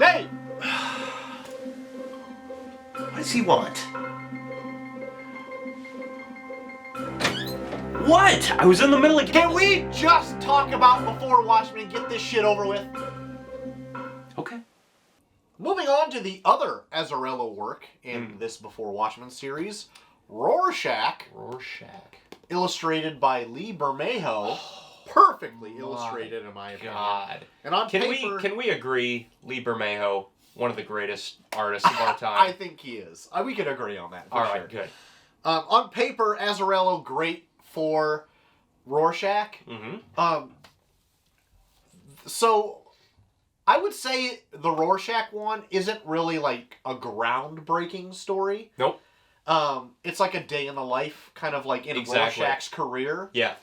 Hey! What does he want? What? I was in the middle of... Can we just talk about Before Watchmen and get this shit over with? Okay. Moving on to the other Azzarello work in this Before Watchmen series, Rorschach. Illustrated by Lee Bermejo. Perfectly illustrated, in my opinion. God. And on paper... Can we agree, Lee Bermejo, one of the greatest artists of our time? I think he is. We could agree on that, for All sure. right, good. On paper, Azzarello, great for Rorschach. So, I would say the Rorschach one isn't really like a groundbreaking story. Nope. It's like a day in the life, kind of like in Rorschach's career. Yeah.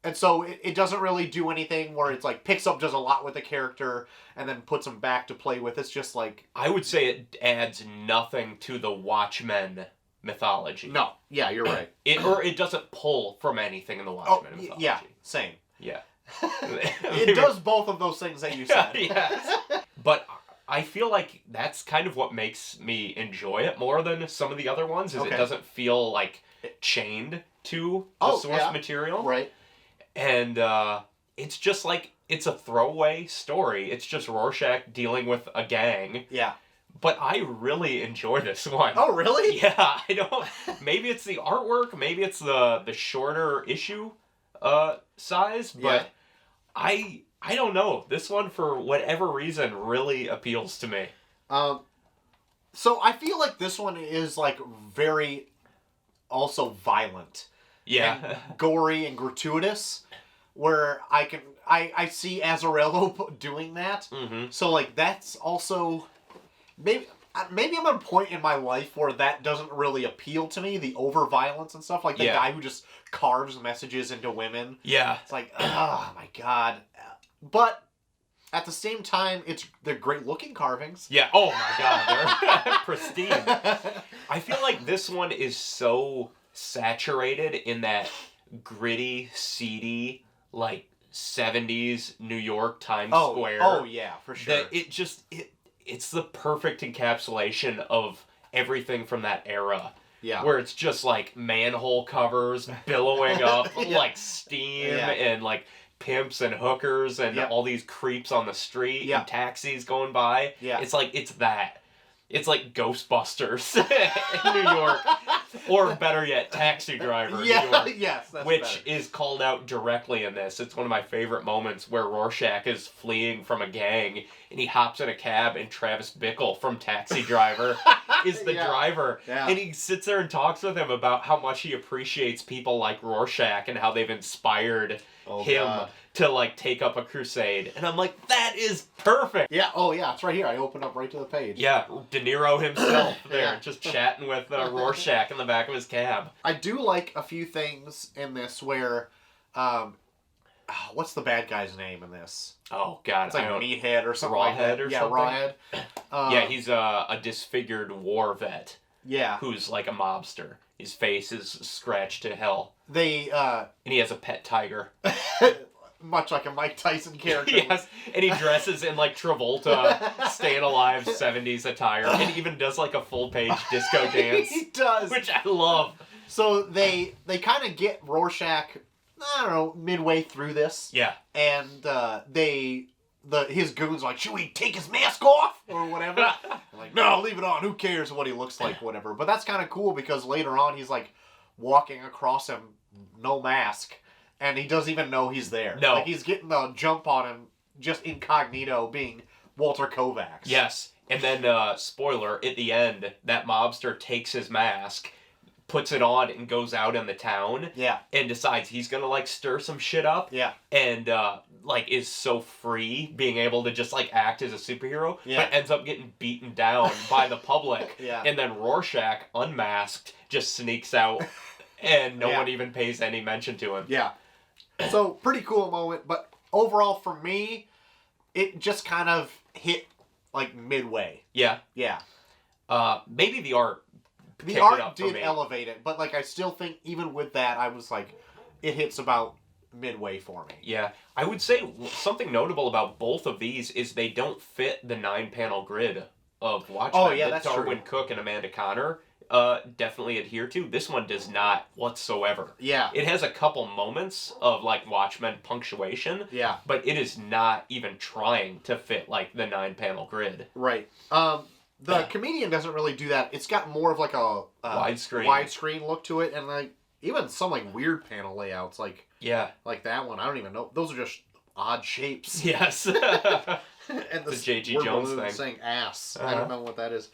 And so it doesn't really do anything where it's like picks up, does a lot with the character, and then puts him back to play with. It's just like... I would say it adds nothing to the Watchmen mythology. No. Yeah, you're right. It doesn't pull from anything in the Watchmen mythology. Yeah, same. Yeah. It does both of those things that you said. Yes. But I feel like that's kind of what makes me enjoy it more than some of the other ones, is it doesn't feel like chained to the source material. Right. And it's just like, it's a throwaway story. It's just Rorschach dealing with a gang. Yeah. But I really enjoy this one. Oh, really? Yeah, I don't... Maybe it's the artwork, maybe it's the shorter issue size, but I don't know. This one, for whatever reason, really appeals to me. So I feel like this one is like very also violent. Yeah. And gory and gratuitous, where I see Azzarello doing that. So like that's also maybe I'm at a point in my life where that doesn't really appeal to me, the over violence and stuff, like the guy who just carves messages into women. Yeah. It's like, oh my god. But at the same time, they're great looking carvings. Yeah. Oh my god, they're pristine. I feel like this one is so saturated in that gritty, seedy, like 70s New York Times Square. Oh yeah, for sure. That it's the perfect encapsulation of everything from that era. Yeah. Where it's just like manhole covers billowing up like steam and like pimps and hookers and all these creeps on the street and taxis going by. Yeah. It's like, it's that. It's like Ghostbusters in New York. Or better yet, Taxi Driver in New York. Yes, that's which is called out directly in this. It's one of my favorite moments where Rorschach is fleeing from a gang and he hops in a cab and Travis Bickle from Taxi Driver is the driver. Yeah. And he sits there and talks with him about how much he appreciates people like Rorschach and how they've inspired him to like take up a crusade. And I'm like, that is perfect. Yeah, oh yeah, it's right here. I opened up right to the page. Yeah, De Niro himself there, just chatting with Rorschach in the back of his cab. I do like a few things in this where, what's the bad guy's name in this? Oh god, it's like Meathead or something Rawhead like that. Or something? Rawhead. Yeah, he's a disfigured war vet. Yeah. Who's like a mobster. His face is scratched to hell. And he has a pet tiger. Much like a Mike Tyson character. Yes, and he dresses in like Travolta, Staying Alive 70s attire, and even does like a full-page disco dance. He does. Which I love. So they kind of get Rorschach, I don't know, midway through this. Yeah. And his goons are like, should we take his mask off? Or whatever. I'm like, no, leave it on. Who cares what he looks like, whatever. But that's kind of cool because later on he's like walking across him, no mask. And he doesn't even know he's there. No. Like, he's getting the jump on him just incognito, being Walter Kovacs. Yes. And then, spoiler, at the end, that mobster takes his mask, puts it on, and goes out in the town. Yeah. And decides he's gonna, like, stir some shit up. Yeah. And, like, is so free, being able to just, like, act as a superhero. Yeah. But ends up getting beaten down by the public. Yeah. And then Rorschach, unmasked, just sneaks out. And no one even pays any mention to him. Yeah. So, pretty cool moment, but overall for me, it just kind of hit, like, midway. Yeah. Yeah. Maybe the art The art did elevate it, but, like, I still think, even with that, I was like, it hits about midway for me. Yeah, I would say something notable about both of these is they don't fit the 9-panel grid of Watchmen. Oh, yeah, that's Darwin true. Cook and Amanda Connor definitely adhere to. This one does not whatsoever. Yeah. It has a couple moments of, like, Watchmen punctuation. Yeah. But it is not even trying to fit, like, the 9-panel grid. Right. The Comedian doesn't really do that. It's got more of, like, a widescreen look to it, and, like, even some, like, weird panel layouts, like... Yeah. Like that one. I don't even know. Those are just odd shapes. Yes. And the J.G. Jones thing. Saying ass. I don't know what that is.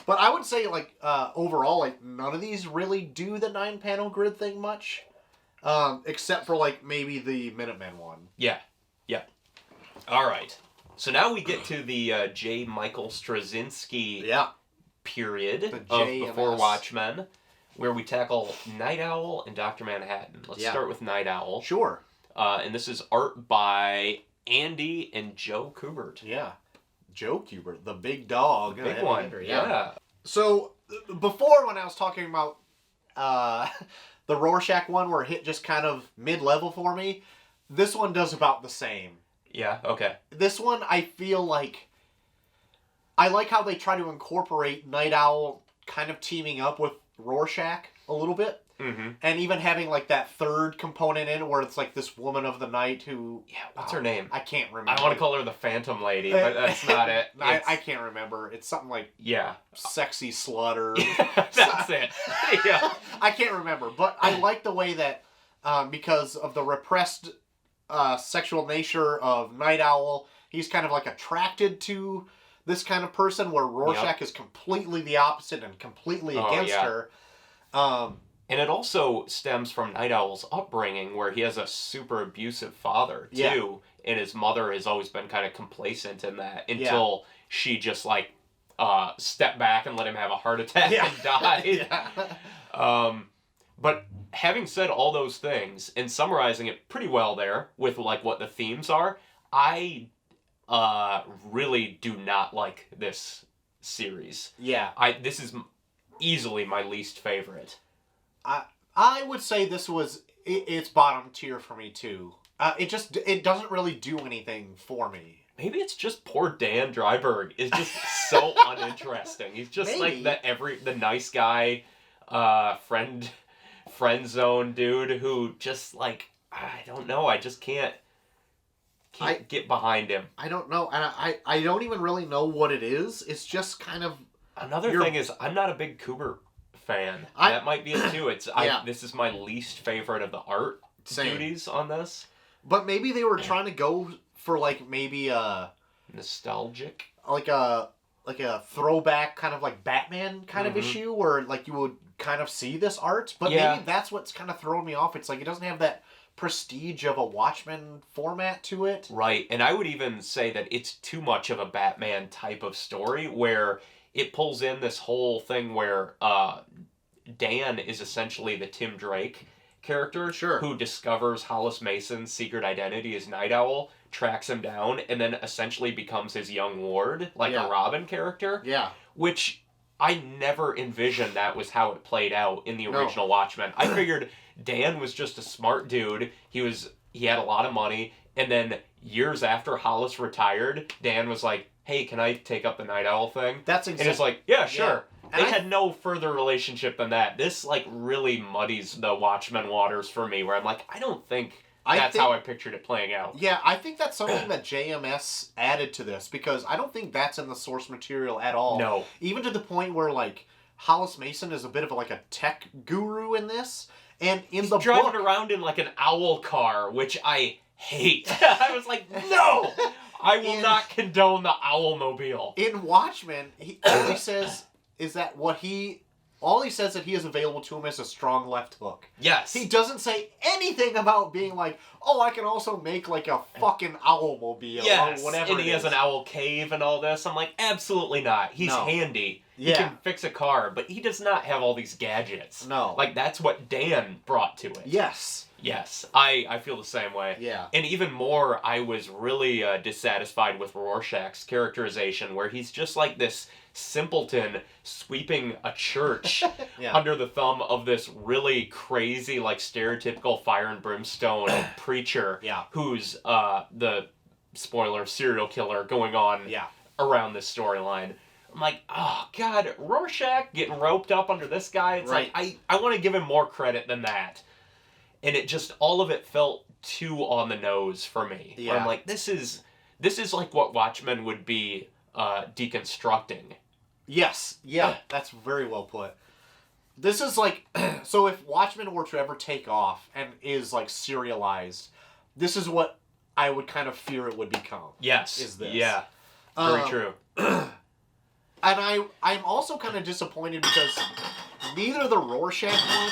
But I would say, like, overall, like, none of these really do the 9-panel grid thing much. Except for, like, maybe the Minutemen one. Yeah. Yeah. All right. So now we get to the J. Michael Straczynski period of Before Watchmen, where we tackle Nite Owl and Dr. Manhattan. Let's start with Nite Owl. Sure. And this is art by Andy and Joe Kubert. Yeah. Joe Kubert, the big dog. Big one. Yeah. So, before when I was talking about the Rorschach one where it hit just kind of mid-level for me, this one does about the same. Yeah, okay. This one, I feel like... I like how they try to incorporate Nite Owl kind of teaming up with Rorschach a little bit. Mm-hmm. And even having, like, that third component in it where it's, like, this woman of the night who... Yeah, what's her name? I can't remember. I want to call her the Phantom Lady, but that's not it. I can't remember. It's something like... Yeah. Sexy slut or... That's it. Yeah. I can't remember. But I like the way that, because of the repressed sexual nature of Nite Owl, he's kind of, like, attracted to this kind of person where Rorschach is completely the opposite and completely against her. And it also stems from Nite Owl's upbringing, where he has a super abusive father, too. And his mother has always been kind of complacent in that until she just, like, stepped back and let him have a heart attack and died. But having said all those things, and summarizing it pretty well there with, like, what the themes are, I really do not like this series. Yeah. This is easily my least favorite. I would say this was it's bottom tier for me too. It doesn't really do anything for me. Maybe it's just poor Dan Dryberg is just so uninteresting. He's just like the nice guy, friend zone dude who just like I don't know. I just can't get behind him. I don't know, and I don't even really know what it is. It's just kind of another thing is I'm not a big Kubert fan. That might be it too. This is my least favorite of the art duties on this. But maybe they were trying to go for like maybe nostalgic, like a throwback kind of like Batman kind of issue where like you would kind of see this art. But maybe that's what's kind of throwing me off. It's like it doesn't have that prestige of a Watchmen format to it. Right, and I would even say that it's too much of a Batman type of story where it pulls in this whole thing where Dan is essentially the Tim Drake character who discovers Hollis Mason's secret identity as Nite Owl, tracks him down, and then essentially becomes his young ward, like a Robin character. Yeah. Which I never envisioned that was how it played out in the original Watchmen. I figured Dan was just a smart dude. He had a lot of money, and then years after Hollis retired, Dan was like, hey, can I take up the Nite Owl thing? That's exactly. And it's like, yeah, sure. Yeah. They had no further relationship than that. This, like, really muddies the Watchmen waters for me, where I'm like, I don't think that's how I pictured it playing out. Yeah, I think that's something that JMS added to this, because I don't think that's in the source material at all. No. Even to the point where, like, Hollis Mason is a bit of, like, a tech guru in this, and He's driving around in, like, an owl car, which I hate. I was like, no! I will not condone the Owlmobile. In Watchmen, all he says is that all he says that he is available to him is a strong left hook. Yes. He doesn't say anything about being like, oh, I can also make like a fucking Owlmobile or whatever. And he has an owl cave and all this. I'm like, absolutely not. He's handy. He can fix a car, but he does not have all these gadgets. No. Like, that's what Dan brought to it. Yes. Yes, I feel the same way. Yeah. And even more, I was really dissatisfied with Rorschach's characterization, where he's just like this simpleton sweeping a church under the thumb of this really crazy, like, stereotypical fire and brimstone preacher who's the, spoiler, serial killer going on around this storyline. I'm like, oh, God, Rorschach getting roped up under this guy? It's like, I want to give him more credit than that. And it just, all of it felt too on the nose for me. Yeah. Where I'm like, this is like what Watchmen would be deconstructing. Yes. Yeah, that's very well put. This is like, so if Watchmen were to ever take off and is like serialized, this is what I would kind of fear it would become. Yes. Is this. Yeah. Very true. And I'm also kind of disappointed because neither the Rorschach one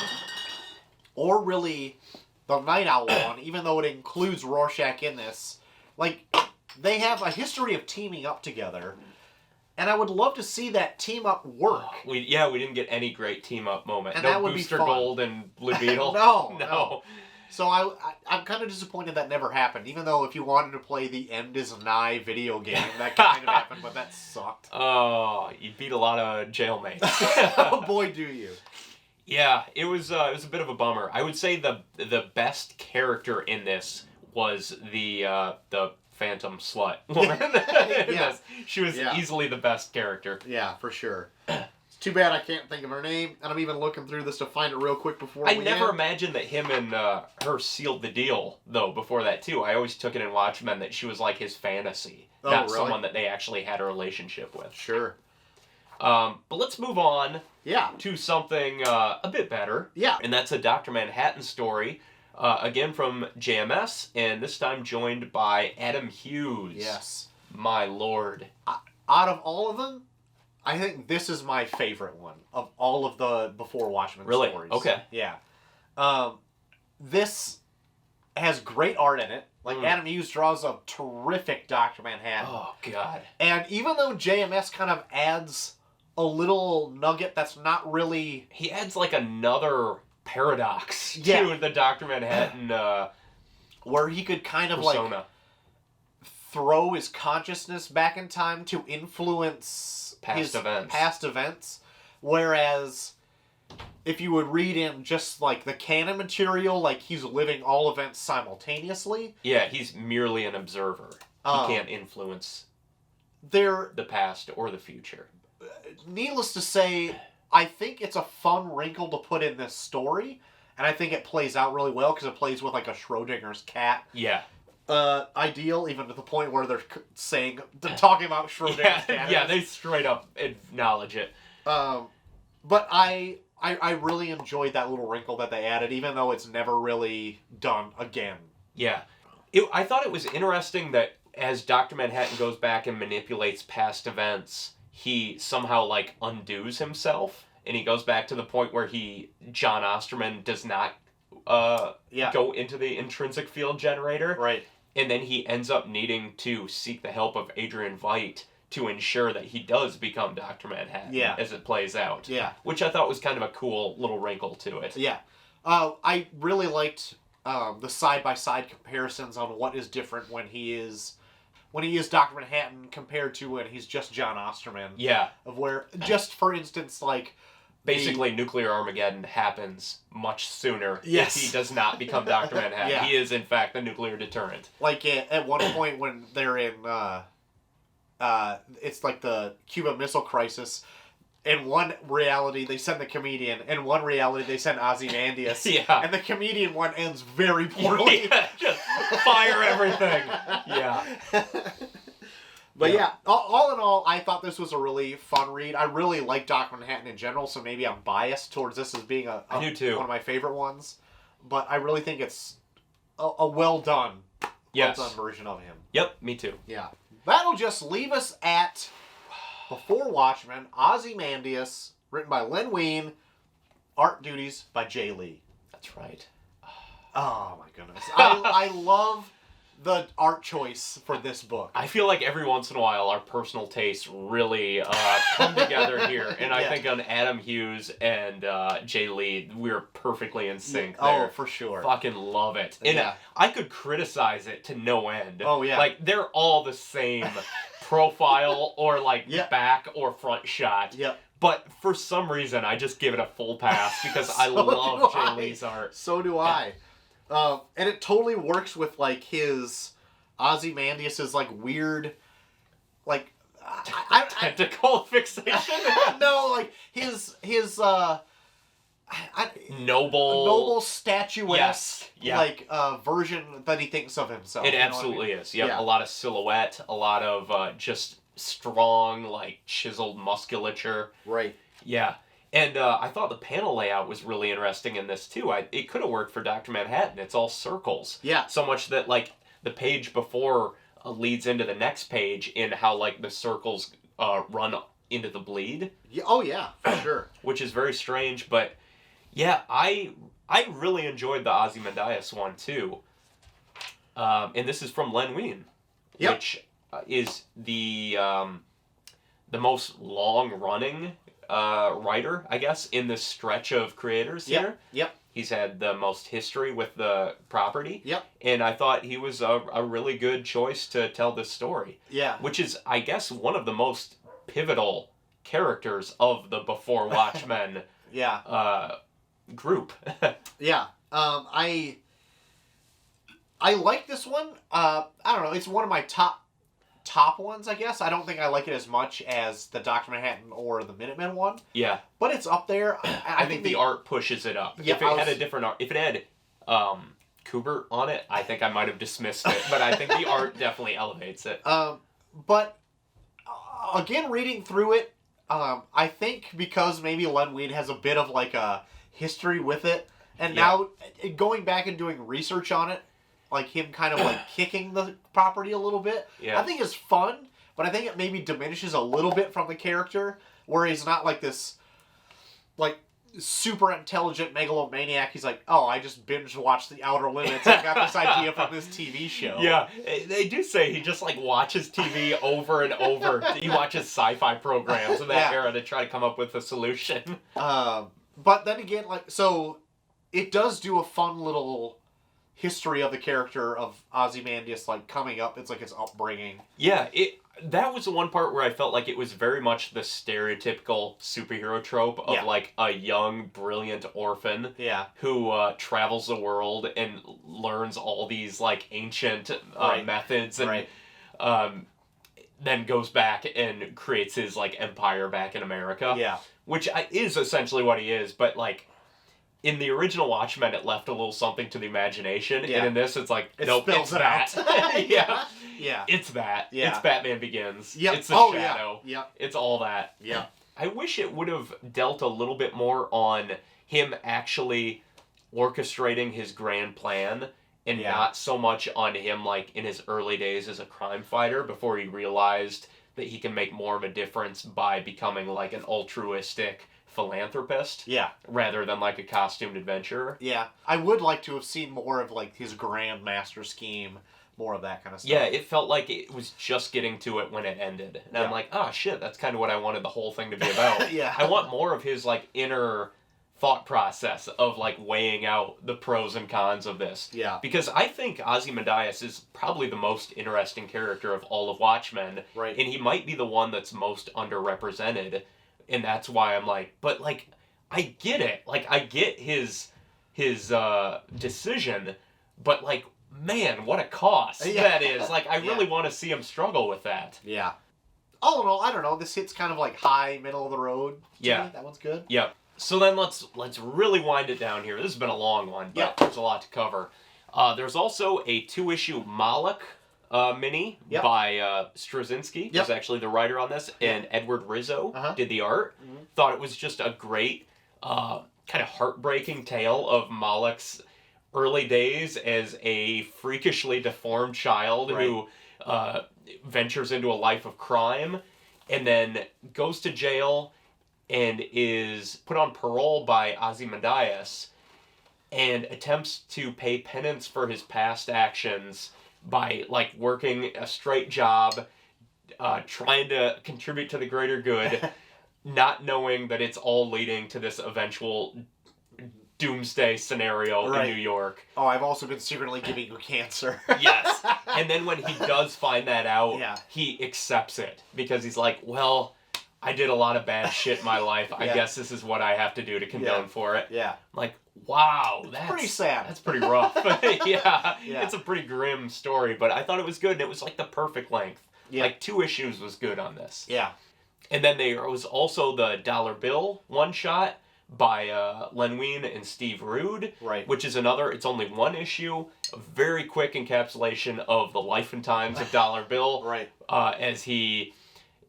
or really the Nite Owl one, even though it includes Rorschach in this, like, they have a history of teaming up together, and I would love to see that team up work. We didn't get any great team up moment. And no that would Booster be fun. Gold and Blue Beetle. No. So I'm kind of disappointed that never happened, even though if you wanted to play the End is Nigh video game, that kind of happened, but that sucked. Oh, you beat a lot of jailmates. Oh boy, do you. Yeah, it was a bit of a bummer. I would say the best character in this was the Phantom Slut woman. Yes. She was easily the best character. Yeah, for sure. It's too bad I can't think of her name, and I'm even looking through this to find it real quick before I never imagined that him and her sealed the deal, though, before that, too. I always took it in Watchmen that she was like his fantasy, not really? someone that they actually had a relationship with. Sure. But let's move on to something a bit better. Yeah. And that's a Dr. Manhattan story, again from JMS, and this time joined by Adam Hughes. Yes. My lord. Out of all of them, I think this is my favorite one of all of the Before Watchmen stories. Really? Okay. Yeah. This has great art in it. Like, Adam Hughes draws a terrific Dr. Manhattan. Oh, God. And even though JMS kind of adds a little nugget that's not really... He adds, like, another paradox to the Dr. Manhattan where he could kind of, persona. like, throw his consciousness back in time to influence past events. Whereas, if you would read in just, like, the canon material, like, he's living all events simultaneously. Yeah, he's merely an observer. He can't influence the past or the future. Needless to say, I think it's a fun wrinkle to put in this story, and I think it plays out really well because it plays with, like, a Schrodinger's cat. Yeah. Ideal, even to the point where they're talking about Schrodinger's cat. Yeah, they straight up acknowledge it. But I really enjoyed that little wrinkle that they added, even though it's never really done again. Yeah. I thought it was interesting that as Dr. Manhattan goes back and manipulates past events, he somehow, like, undoes himself, and he goes back to the point where John Osterman does not go into the intrinsic field generator. Right. And then he ends up needing to seek the help of Adrian Veidt to ensure that he does become Dr. Manhattan as it plays out. Yeah. Which I thought was kind of a cool little wrinkle to it. Yeah. I really liked the side-by-side comparisons on what is different when he is Dr. Manhattan compared to when he's just John Osterman. Yeah. Of where, just for instance, like... Basically, nuclear Armageddon happens much sooner if he does not become Dr. Manhattan. Yeah. He is, in fact, the nuclear deterrent. Like, at one point when they're in... it's like the Cuban Missile Crisis. In one reality, they send the comedian. In one reality, they send Ozymandias. Yeah. And the comedian one ends very poorly. Yeah, just fire everything. Yeah. But yeah, all in all, I thought this was a really fun read. I really like Dr. Manhattan in general, so maybe I'm biased towards this as being I do too. one of my favorite ones. But I really think it's a well-done version of him. Yep, me too. Yeah. That'll just leave us at Before Watchmen, Ozymandias, written by Len Wein, art duties by Jay Lee. That's right. Oh my goodness. I love the art choice for this book. I feel like every once in a while our personal tastes really come together here, and I think on Adam Hughes and Jay Lee, we're perfectly in sync there. Oh, for sure. Fucking love it. And I could criticize it to no end. Oh, yeah. Like, they're all the same profile or, like, back or front shot. Yep. But for some reason, I just give it a full pass because I love Jay Lee's art. So do I. And it totally works with, like, his Ozymandias' like, weird, like... Tentacle fixation? No, like, his noble statuesque, like, version that he thinks of himself. It absolutely is. Yep. Yeah. A lot of silhouette, a lot of just strong, like, chiseled musculature. Right. Yeah. And I thought the panel layout was really interesting in this, too. It could have worked for Dr. Manhattan. It's all circles. Yeah. So much that, like, the page before leads into the next page in how, like, the circles run into the bleed. Yeah. Oh, yeah. For sure. Which is very strange, but, yeah, I really enjoyed the Ozymandias one, too. And this is from Len Wein, which is the most long-running writer, I guess, in this stretch of creators here. Yep. He's had the most history with the property. Yep. And I thought he was a really good choice to tell this story. Yeah. Which is, I guess, one of the most pivotal characters of the Before Watchmen group. Yeah. I like this one. I don't know. It's one of my top ones, I guess. I don't think I like it as much as the Dr. Manhattan or the Minutemen one. Yeah. But it's up there. I think the art pushes it up. Yeah, if it had a different art, if it had Kubert on it, I think I might have dismissed it. But I think the art definitely elevates it. But again, reading through it, I think because maybe Len Wein has a bit of like a history with it, and now going back and doing research on it, like him kind of like kicking the property a little bit, I think is fun, but I think it maybe diminishes a little bit from the character, where he's not like this, like, super intelligent megalomaniac. He's like, oh, I just binge watched The Outer Limits and got this idea from this TV show. Yeah, they do say he just like watches TV over and over. He watches sci-fi programs in that era to try to come up with a solution. But then again, like, so it does do a fun little history of the character of Ozymandias, like, coming up. It's like his upbringing. Yeah, that was the one part where I felt like it was very much the stereotypical superhero trope of like a young, brilliant orphan who travels the world and learns all these like ancient methods and then goes back and creates his like empire back in America. Yeah, which is essentially what he is, but like in the original Watchmen, it left a little something to the imagination, and in this, it's like, nope, it's that. Yeah. It's that. Yeah. It's Batman Begins. Yep. It's the shadow. Yeah. It's all that. Yeah. I wish it would have dealt a little bit more on him actually orchestrating his grand plan, and not so much on him, like, in his early days as a crime fighter, before he realized that he can make more of a difference by becoming, like, an altruistic philanthropist, rather than like a costumed adventurer. Yeah, I would like to have seen more of like his grand master scheme, more of that kind of stuff. Yeah, it felt like it was just getting to it when it ended, and I'm like, oh shit, that's kind of what I wanted the whole thing to be about. I want more of his like inner thought process of like weighing out the pros and cons of this. Yeah, because I think Ozymandias is probably the most interesting character of all of Watchmen, and he might be the one that's most underrepresented. And that's why I'm like, but like, I get it. Like, I get his decision, but like, man, what a cost that is. Like, I really want to see him struggle with that. Yeah. All in all, I don't know. This hit's kind of like high, middle of the road. Yeah. That one's good. Yeah. So then let's really wind it down here. This has been a long one, but there's a lot to cover. There's also a 2-issue Moloch mini by Straczynski, who's actually the writer on this, and Edward Rizzo did the art. Thought it was just a great, kind of heartbreaking tale of Moloch's early days as a freakishly deformed child who ventures into a life of crime and then goes to jail and is put on parole by Ozymandias and attempts to pay penance for his past actions by like working a straight job, trying to contribute to the greater good, not knowing that it's all leading to this eventual doomsday scenario in New York. Oh, I've also been secretly giving you cancer. Yes. And then when he does find that out, he accepts it because he's like, well, I did a lot of bad shit in my life. I guess this is what I have to do to condone for it. Yeah. Like, wow, that's pretty sad. That's pretty rough. Yeah. It's a pretty grim story, but I thought it was good. And it was like the perfect length. Yeah. Like 2 issues was good on this. Yeah. And then there was also the Dollar Bill one-shot by Len Wein and Steve Rude, which is another, it's only 1 issue, a very quick encapsulation of the life and times of Dollar Bill, as he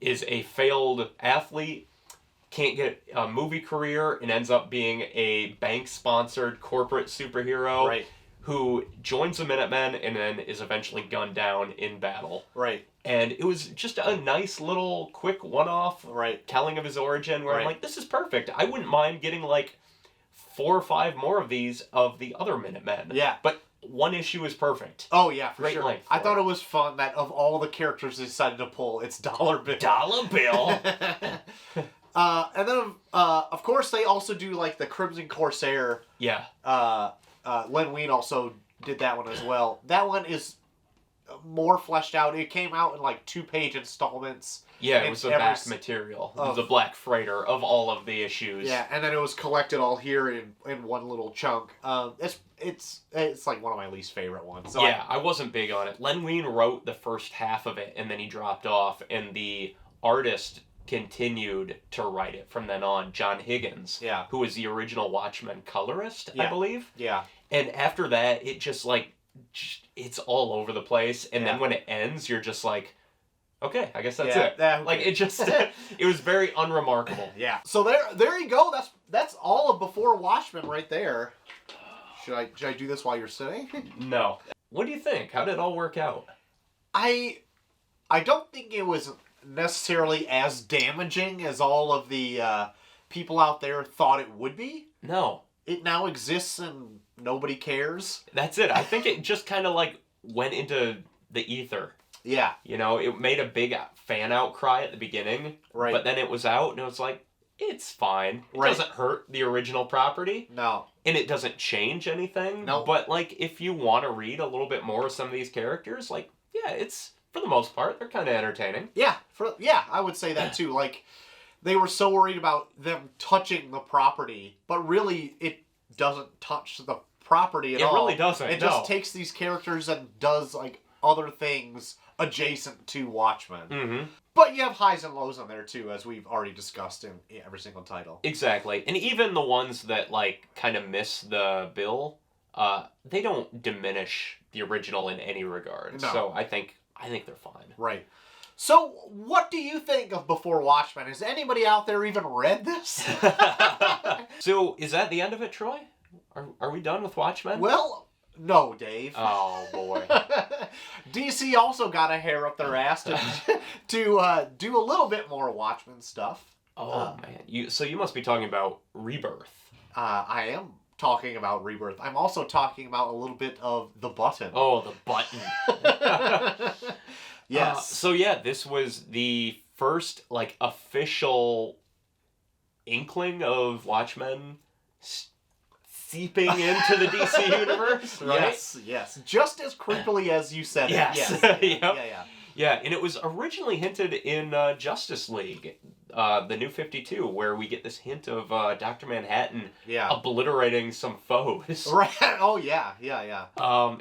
is a failed athlete, can't get a movie career, and ends up being a bank-sponsored corporate superhero who joins the Minutemen and then is eventually gunned down in battle. And it was just a nice little quick one-off telling of his origin where I'm like, this is perfect. I wouldn't mind getting like 4 or 5 more of these of the other Minutemen. Yeah. But 1 issue is perfect. Oh, yeah, for sure. I thought it was fun that of all the characters they decided to pull, it's Dollar Bill. Dollar Bill! And then, of course, they also do like the Crimson Corsair. Yeah. Len Wein also did that one as well. That one is more fleshed out. It came out in like 2-page installments. Yeah, it was the back material. It was the Black Freighter of all of the issues. Yeah, and then it was collected all here in one little chunk. It's like one of my least favorite ones. So yeah, I wasn't big on it. Len Wein wrote the first half of it, and then he dropped off, and the artist continued to write it from then on, John Higgins, who was the original Watchmen colorist, I believe. Yeah. And after that, it just like, it's all over the place. And then when it ends, you're just like, okay, I guess that's it. Like, it just, it was very unremarkable. Yeah. So there you go. That's all of Before Watchmen right there. Should I do this while you're sitting? No. What do you think? How did it all work out? I don't think it was necessarily as damaging as all of the people out there thought it would be. No. It now exists and nobody cares. That's it. I think it just kind of like went into the ether. Yeah. You know, it made a big fan outcry at the beginning. Right. But then it was out and it was like, it's fine. It doesn't hurt the original property. No. And it doesn't change anything. No. But like, if you want to read a little bit more of some of these characters, like, yeah, it's, for the most part, they're kind of entertaining. Yeah. I would say that too. Like, they were so worried about them touching the property, but really it doesn't touch the property at all. It really doesn't. It just takes these characters and does like other things adjacent to Watchmen. Mm-hmm. But you have highs and lows on there too, as we've already discussed in every single title. Exactly. And even the ones that like kind of miss the bill, they don't diminish the original in any regard. No. So I think they're fine. Right. So, what do you think of Before Watchmen? Has anybody out there even read this? So, is that the end of it, Troy? Are we done with Watchmen? Well, no, Dave. Oh, boy. DC also got a hair up their ass to do a little bit more Watchmen stuff. Oh, man. So you must be talking about Rebirth. I am talking about Rebirth. I'm also talking about a little bit of The Button. Oh, The Button. Yes. So yeah, this was the first like official inkling of Watchmen seeping into the DC universe, right? Yes. Just as creepily as you said it. Yes. Yep. Yeah, and it was originally hinted in Justice League, the New 52, where we get this hint of Dr. Manhattan obliterating some foes. Right. Oh yeah.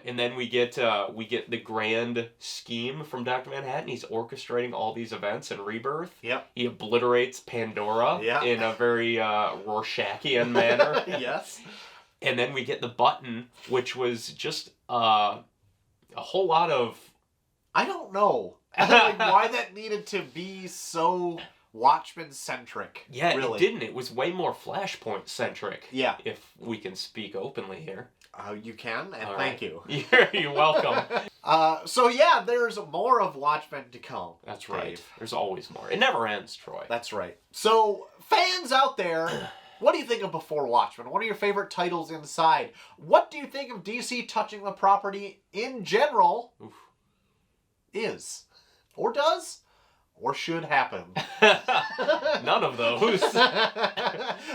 And then we get the grand scheme from Dr. Manhattan. He's orchestrating all these events in Rebirth. Yep. He obliterates Pandora in a very Rorschach-ian manner. Yes. And then we get the Button, which was just a whole lot of... I don't know like, why that needed to be so Watchmen-centric. Yeah, really. It didn't. It was way more Flashpoint-centric. Yeah. If we can speak openly here. You can, and thank you. You're welcome. So yeah, there's more of Watchmen to come. That's right. Dave. There's always more. It never ends, Troy. That's right. So, fans out there, What do you think of Before Watchmen? What are your favorite titles inside? What do you think of DC touching the property in general? Oof. Is. Or does? Or should happen. None of those.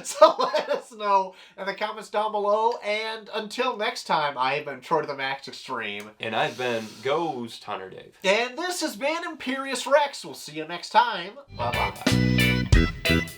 So let us know in the comments down below. And until next time, I have been Troy to the Max Extreme. And I've been Ghost Hunter Dave. And this has been Imperious Rex. We'll see you next time. Bye-bye.